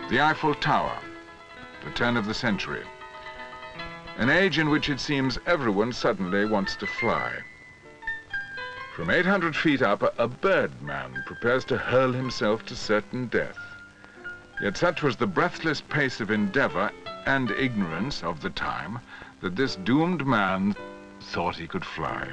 The Eiffel Tower, the turn of the century. An age in which it seems everyone suddenly wants to fly. From 800 feet up, a birdman prepares to hurl himself to certain death. Yet such was the breathless pace of endeavor and ignorance of the time that this doomed man thought he could fly.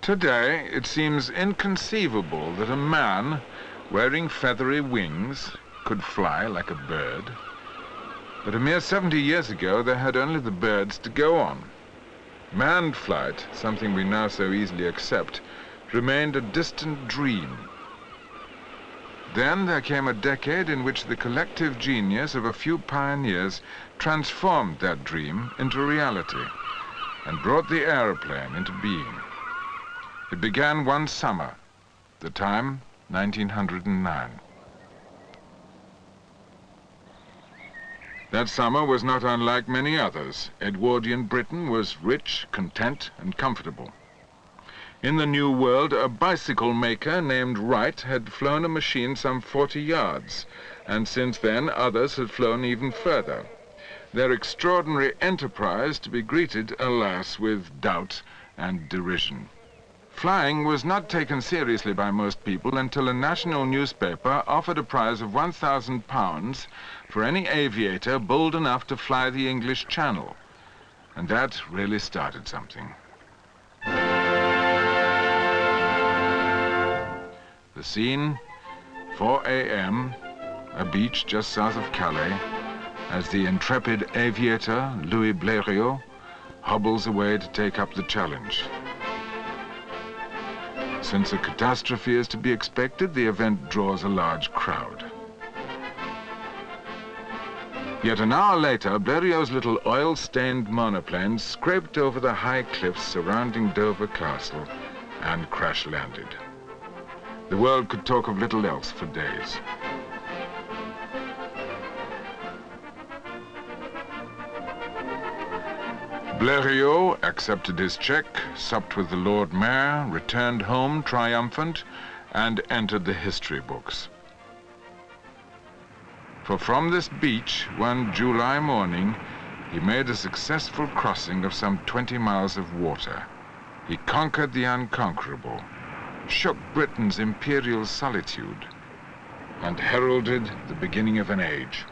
Today, it seems inconceivable that a man wearing feathery wings could fly like a bird. But a mere 70 years ago, they had only the birds to go on. Manned flight, something we now so easily accept, remained a distant dream. Then there came a decade in which the collective genius of a few pioneers transformed that dream into reality and brought the aeroplane into being. It began one summer, the time 1909. That summer was not unlike many others. Edwardian Britain was rich, content, and comfortable. In the New World, a bicycle maker named Wright had flown a machine some 40 yards, and since then others had flown even further. Their extraordinary enterprise to be greeted, alas, with doubt and derision. Flying was not taken seriously by most people until a national newspaper offered a prize of £1,000 for any aviator bold enough to fly the English Channel. And that really started something. The scene, 4 a.m., a beach just south of Calais, as the intrepid aviator, Louis Blériot, hobbles away to take up the challenge. Since a catastrophe is to be expected, the event draws a large crowd. Yet an hour later, Blériot's little oil-stained monoplane scraped over the high cliffs surrounding Dover Castle and crash-landed. The world could talk of little else for days. Blériot accepted his check, supped with the Lord Mayor, returned home triumphant, and entered the history books. For from this beach, one July morning, he made a successful crossing of some 20 miles of water. He conquered the unconquerable, shook Britain's imperial solitude, and heralded the beginning of an age.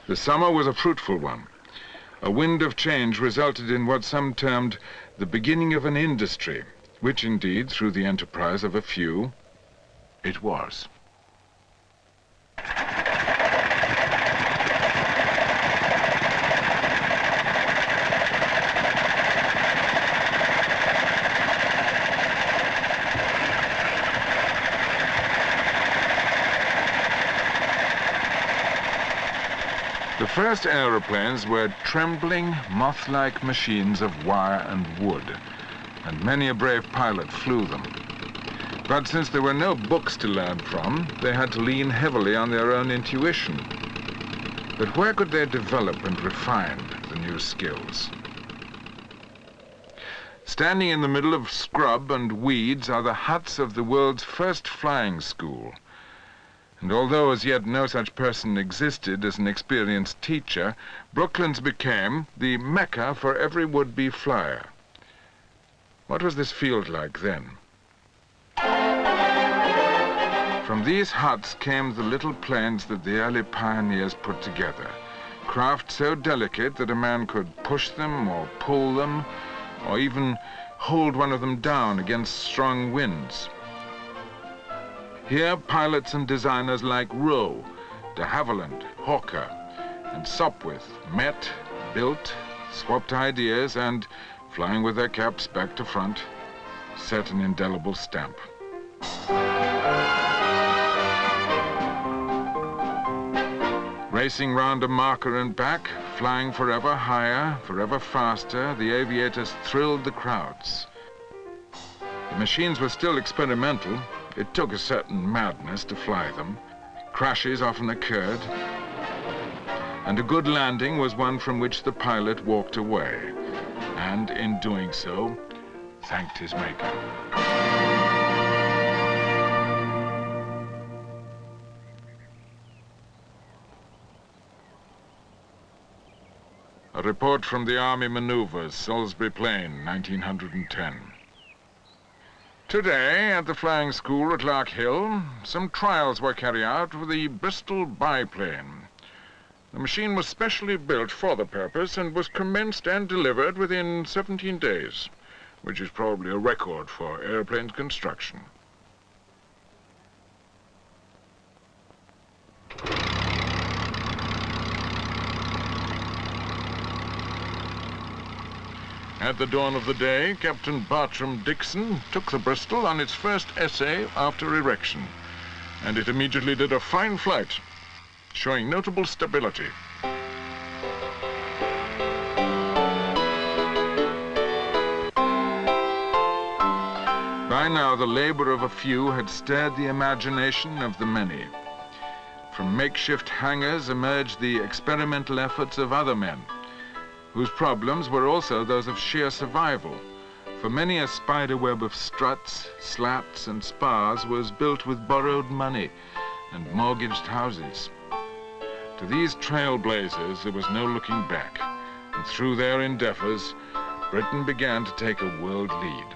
The summer was a fruitful one. A wind of change resulted in what some termed the beginning of an industry, which indeed, through the enterprise of a few, it was. The first aeroplanes were trembling, moth-like machines of wire and wood, and many a brave pilot flew them. But since there were no books to learn from, they had to lean heavily on their own intuition. But where could they develop and refine the new skills? Standing in the middle of scrub and weeds are the huts of the world's first flying school. And although as yet no such person existed as an experienced teacher, Brooklands became the mecca for every would-be flyer. What was this field like then? From these huts came the little planes that the early pioneers put together, craft so delicate that a man could push them or pull them, or even hold one of them down against strong winds. Here, pilots and designers like Rowe, de Havilland, Hawker, and Sopwith met, built, swapped ideas, and, flying with their caps back to front, set an indelible stamp. Racing round a marker and back, flying forever higher, forever faster, the aviators thrilled the crowds. The machines were still experimental. It took a certain madness to fly them. Crashes often occurred, and a good landing was one from which the pilot walked away, and in doing so, thanked his maker. A report from the Army maneuvers, Salisbury Plain, 1910. Today, at the flying school at Lark Hill, some trials were carried out with the Bristol biplane. The machine was specially built for the purpose and was commenced and delivered within 17 days, which is probably a record for airplane construction. At the dawn of the day, Captain Bartram Dixon took the Bristol on its first essay after erection, and it immediately did a fine flight, showing notable stability. By now, the labor of a few had stirred the imagination of the many. From makeshift hangars emerged the experimental efforts of other men, whose problems were also those of sheer survival, for many a spider web of struts, slats, and spars was built with borrowed money and mortgaged houses. To these trailblazers there was no looking back, and through their endeavors, Britain began to take a world lead.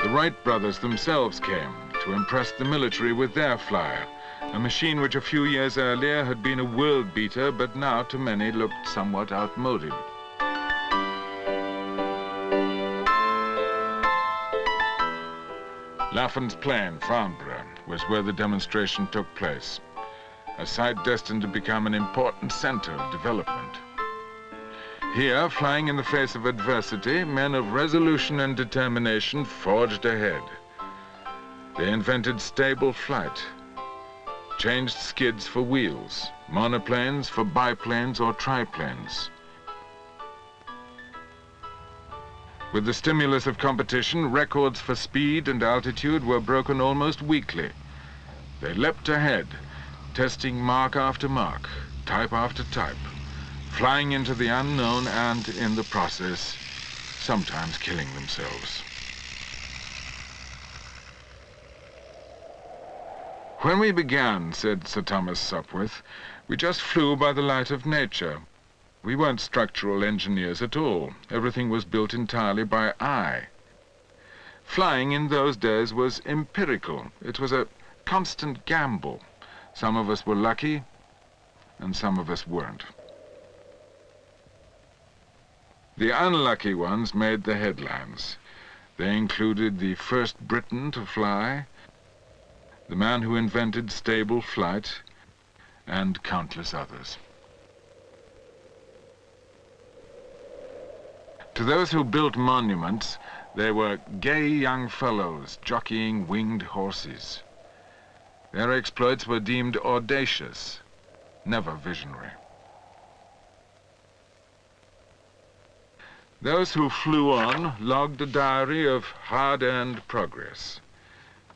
The Wright brothers themselves came to impress the military with their flyer, a machine which a few years earlier had been a world beater, but now to many looked somewhat outmoded. Laffan's Plain, Farnborough, was where the demonstration took place, a site destined to become an important center of development. Here, flying in the face of adversity, men of resolution and determination forged ahead. They invented stable flight, changed skids for wheels, monoplanes for biplanes or triplanes. With the stimulus of competition, records for speed and altitude were broken almost weekly. They leapt ahead, testing mark after mark, type after type, flying into the unknown and, in the process, sometimes killing themselves. When we began, said Sir Thomas Sopwith, we just flew by the light of nature. We weren't structural engineers at all. Everything was built entirely by eye. Flying in those days was empirical. It was a constant gamble. Some of us were lucky, and some of us weren't. The unlucky ones made the headlines. They included the first Briton to fly, the man who invented stable flight, and countless others. To those who built monuments, they were gay young fellows jockeying winged horses. Their exploits were deemed audacious, never visionary. Those who flew on logged a diary of hard-earned progress.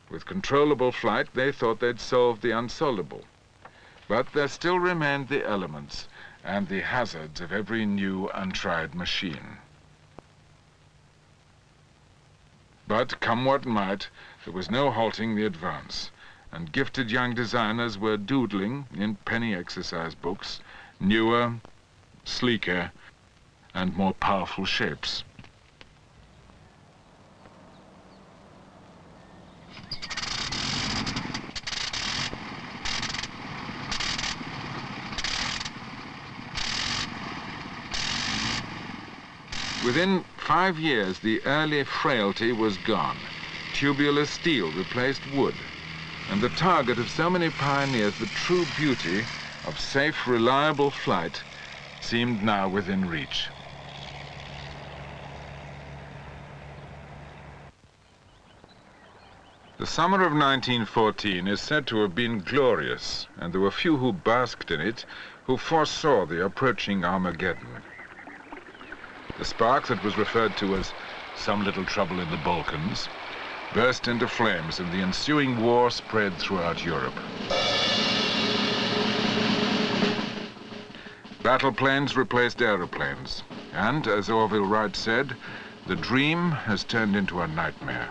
With controllable flight, they thought they'd solved the unsolvable. But there still remained the elements and the hazards of every new, untried machine. But come what might, there was no halting the advance, and gifted young designers were doodling in penny exercise books newer, sleeker, and more powerful shapes. Within 5 years, the early frailty was gone. Tubular steel replaced wood, and the target of so many pioneers, the true beauty of safe, reliable flight, seemed now within reach. The summer of 1914 is said to have been glorious, and there were few who basked in it who foresaw the approaching Armageddon. The spark that was referred to as some little trouble in the Balkans burst into flames, and the ensuing war spread throughout Europe. Battle planes replaced aeroplanes, and, as Orville Wright said, the dream has turned into a nightmare.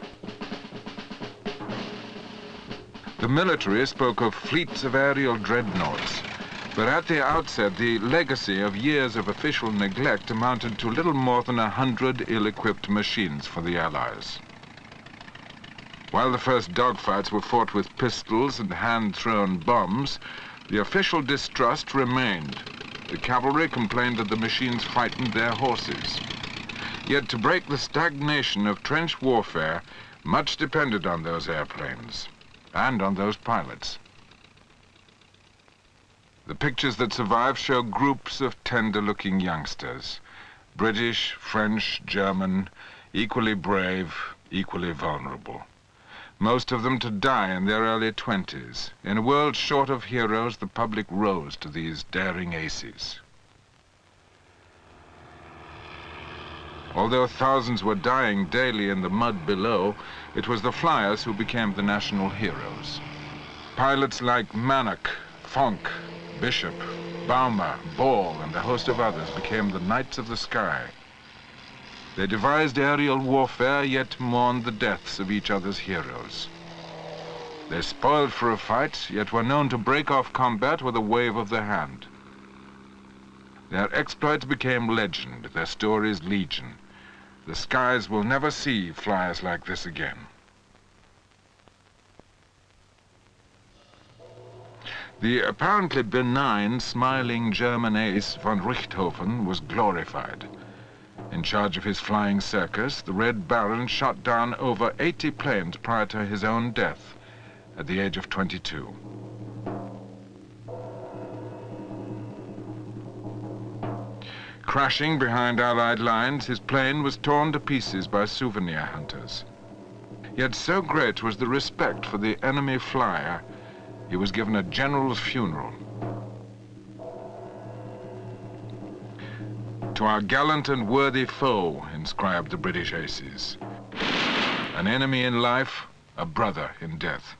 The military spoke of fleets of aerial dreadnoughts, but at the outset, the legacy of years of official neglect amounted to little more than 100 ill-equipped machines for the Allies. While the first dogfights were fought with pistols and hand-thrown bombs, the official distrust remained. The cavalry complained that the machines frightened their horses. Yet to break the stagnation of trench warfare, much depended on those airplanes and on those pilots. The pictures that survive show groups of tender-looking youngsters, British, French, German, equally brave, equally vulnerable. Most of them to die in their early 20s. In a world short of heroes, the public rose to these daring aces. Although thousands were dying daily in the mud below, it was the flyers who became the national heroes. Pilots like Mannock, Fonck, Bishop, Baumer, Ball, and a host of others became the knights of the sky. They devised aerial warfare, yet mourned the deaths of each other's heroes. They spoiled for a fight, yet were known to break off combat with a wave of the hand. Their exploits became legend, their stories legion. The skies will never see flyers like this again. The apparently benign, smiling German ace von Richthofen was glorified. In charge of his flying circus, the Red Baron shot down over 80 planes prior to his own death at the age of 22. Crashing behind Allied lines, his plane was torn to pieces by souvenir hunters. Yet so great was the respect for the enemy flyer, he was given a general's funeral. To our gallant and worthy foe, inscribed the British aces. An enemy in life, a brother in death.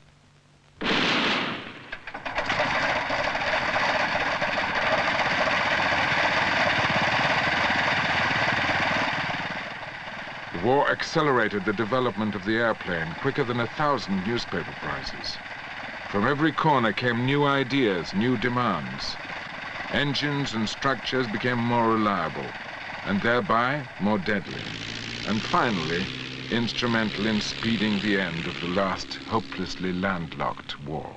The war accelerated the development of the airplane quicker than 1,000 newspaper prizes. From every corner came new ideas, new demands. Engines and structures became more reliable, and thereby more deadly, and finally instrumental in speeding the end of the last hopelessly landlocked war.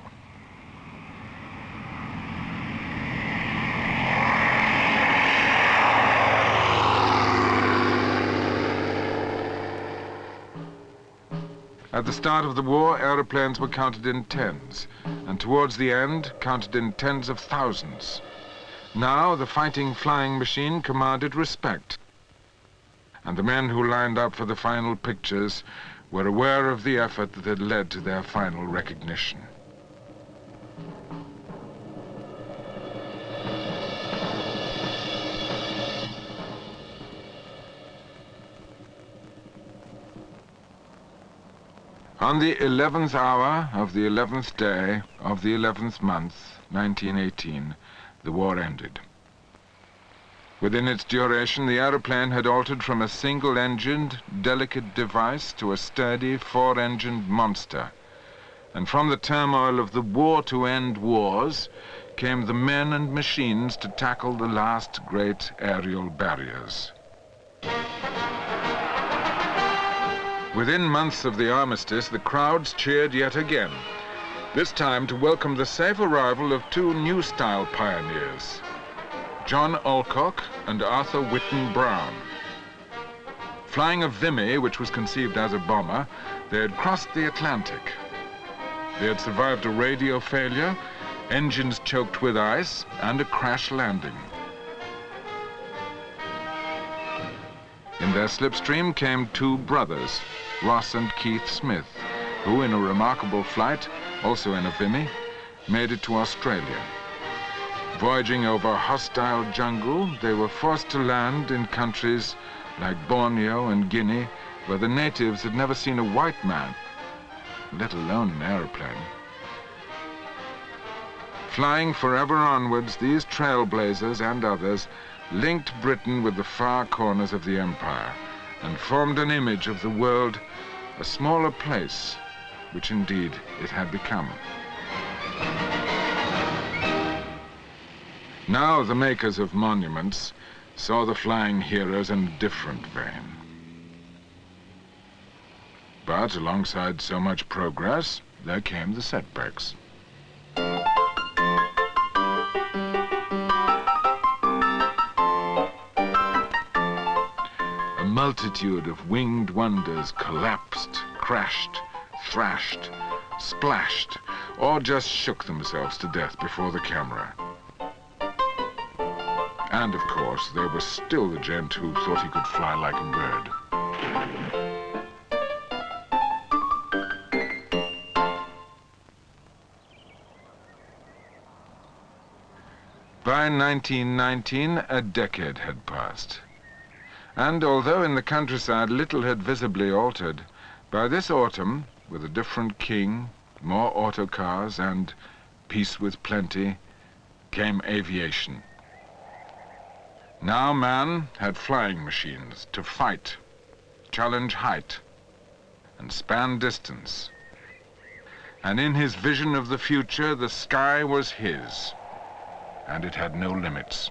At the start of the war, aeroplanes were counted in tens, and towards the end, counted in tens of thousands. Now, the fighting flying machine commanded respect, and the men who lined up for the final pictures were aware of the effort that had led to their final recognition. On the 11th hour of the 11th day of the 11th month, 1918, the war ended. Within its duration, the aeroplane had altered from a single-engined, delicate device to a sturdy, four-engined monster. And from the turmoil of the war to end wars came the men and machines to tackle the last great aerial barriers. Within months of the armistice, the crowds cheered yet again, this time to welcome the safe arrival of two new-style pioneers, John Alcock and Arthur Whitten Brown. Flying a Vimy, which was conceived as a bomber, they had crossed the Atlantic. They had survived a radio failure, engines choked with ice, and a crash landing. In their slipstream came two brothers, Ross and Keith Smith, who, in a remarkable flight, also in a Vimy, made it to Australia. Voyaging over hostile jungle, they were forced to land in countries like Borneo and Guinea, where the natives had never seen a white man, let alone an aeroplane. Flying forever onwards, these trailblazers and others linked Britain with the far corners of the empire and formed an image of the world, a smaller place, which indeed it had become. Now the makers of monuments saw the flying heroes in a different vein. But alongside so much progress, there came the setbacks. A multitude of winged wonders collapsed, crashed, thrashed, splashed, or just shook themselves to death before the camera. And, of course, there was still the gent who thought he could fly like a bird. By 1919, a decade had passed. And although in the countryside little had visibly altered, by this autumn, with a different king, more autocars, and peace with plenty, came aviation. Now man had flying machines to fight, challenge height, and span distance. And in his vision of the future, the sky was his, and it had no limits.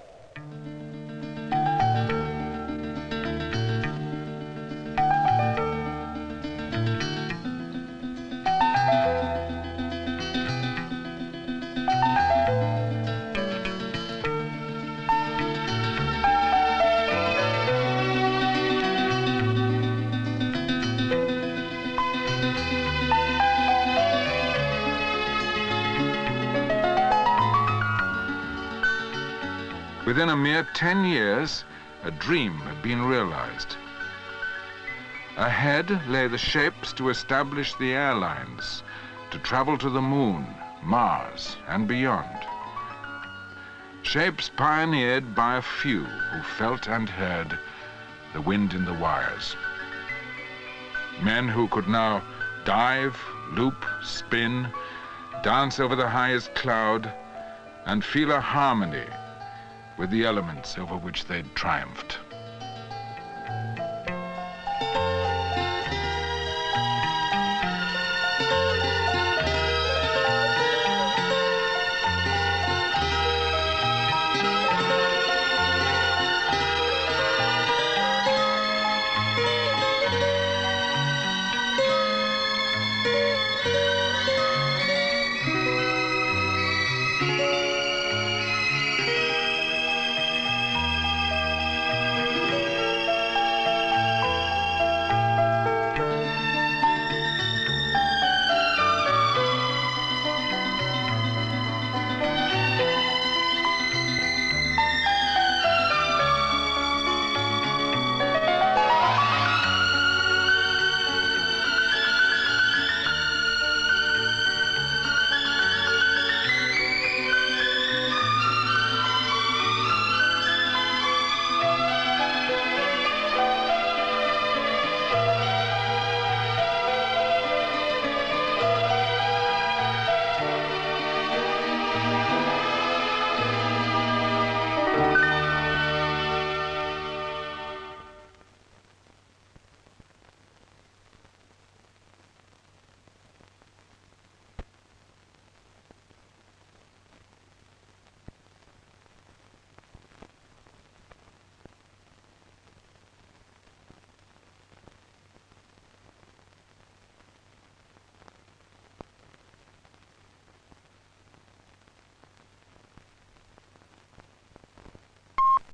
Within a mere 10 years, a dream had been realized. Ahead lay the shapes to establish the airlines, to travel to the moon, Mars, and beyond. Shapes pioneered by a few who felt and heard the wind in the wires. Men who could now dive, loop, spin, dance over the highest cloud, and feel a harmony with the elements over which they'd triumphed.